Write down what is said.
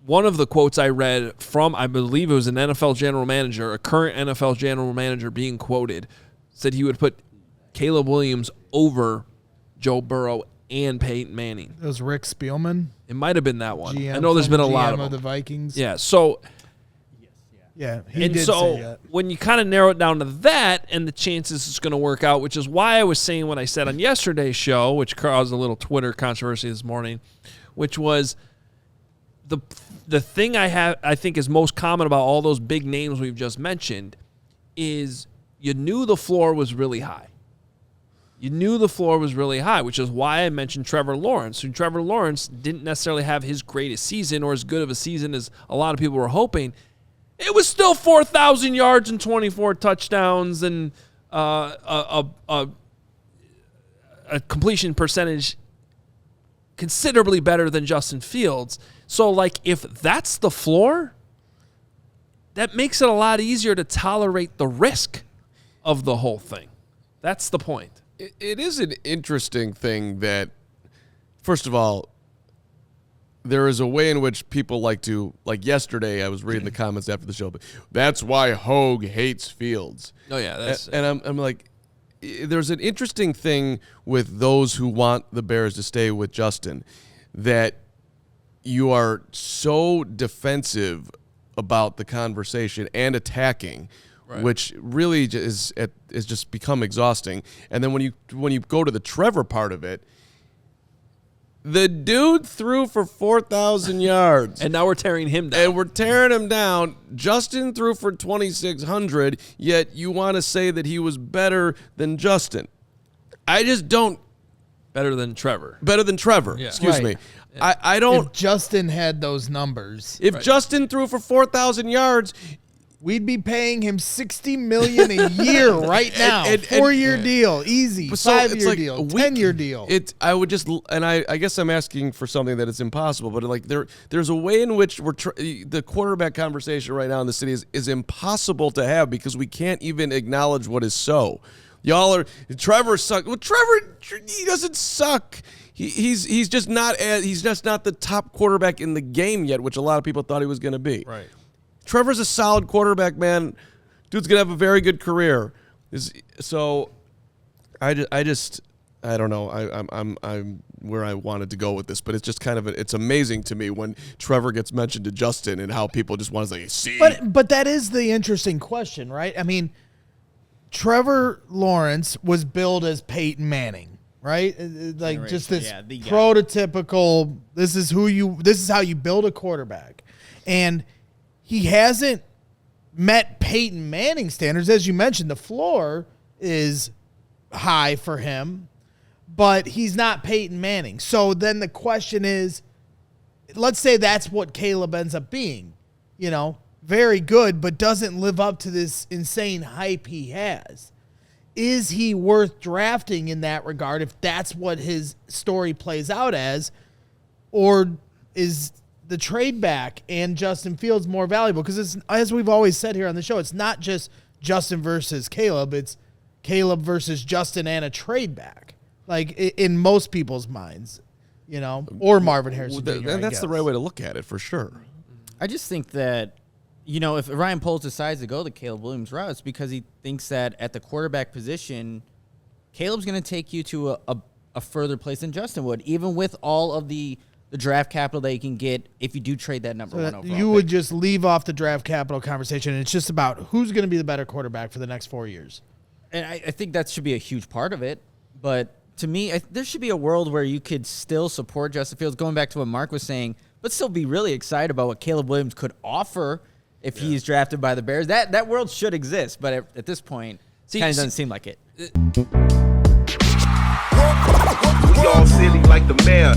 one of the quotes I read from, I believe it was an NFL general manager, a current NFL general manager being quoted, said he would put Caleb Williams over Joe Burrow and Peyton Manning. It was Rick Spielman. It might have been that one. GM, I know there's been a lot of them. them. The Vikings. Yeah, so Yeah, he did say that. When you kind of narrow it down to that and the chances it's going to work out, which is why I was saying what I said on yesterday's show, which caused a little Twitter controversy this morning, which was the thing I think is most common about all those big names we've just mentioned is you knew the floor was really high. You knew the floor was really high, which is why I mentioned Trevor Lawrence. And Trevor Lawrence didn't necessarily have his greatest season or as good of a season as a lot of people were hoping. It was still 4,000 yards and 24 touchdowns and a completion percentage considerably better than Justin Fields. So, like, if that's the floor, that makes it a lot easier to tolerate the risk of the whole thing. That's the point. It is an interesting thing that, first of all, there is a way in which people like to, like yesterday, I was reading the comments after the show, but that's why Hoge hates Fields. Oh, yeah. That's and I'm like, there's an interesting thing with those who want the Bears to stay with Justin, that you are so defensive about the conversation and attacking, right, which really is just become exhausting. And then when you go to the Trevor part of it, the dude threw for 4,000 yards. And now we're tearing him down. And we're tearing him down. Justin threw for 2,600, yet you want to say that he was better than Justin. I just don't. Better than Trevor. Yeah. Excuse me. Yeah. I don't. If Justin had those numbers. If Justin threw for 4,000 yards, we'd be paying him $60 million a year right now. 4-year deal, easy. So 5-year deal, 10-year deal. I would just, and I guess I'm asking for something that is impossible, but like there's a way in which the quarterback conversation right now in the city is impossible to have because we can't even acknowledge what is so. Y'all are Trevor suck. Well, Trevor, he doesn't suck. He's just not the top quarterback in the game yet, which a lot of people thought he was going to be. Right. Trevor's a solid quarterback, man. Dude's gonna have a very good career. So, I don't know. I'm where I wanted to go with this, but it's just kind of it's amazing to me when Trevor gets mentioned to Justin and how people just want to say, "See." But that is the interesting question, right? I mean, Trevor Lawrence was billed as Peyton Manning, right? Like just this prototypical. This is how you build a quarterback, and he hasn't met Peyton Manning standards. As you mentioned, the floor is high for him, but he's not Peyton Manning. So then the question is, let's say that's what Caleb ends up being, very good, but doesn't live up to this insane hype he has. Is he worth drafting in that regard if that's what his story plays out as? Or is the trade back and Justin Fields more valuable? Because it's, as we've always said here on the show, it's not just Justin versus Caleb. It's Caleb versus Justin and a trade back, like in most people's minds, or Marvin Harrison Jr., And that's the right way to look at it for sure. I just think that, if Ryan Poles decides to go the Caleb Williams route, it's because he thinks that at the quarterback position, Caleb's going to take you to a further place than Justin would, even with all of the draft capital that you can get if you do trade that number one overall. You would just leave off the draft capital conversation, and it's just about who's going to be the better quarterback for the next 4 years. And I think that should be a huge part of it. But to me, there should be a world where you could still support Justin Fields, going back to what Mark was saying, but still be really excited about what Caleb Williams could offer if he's drafted by the Bears. That world should exist, but at this point, it kind of doesn't seem like it. We all silly like the mayor.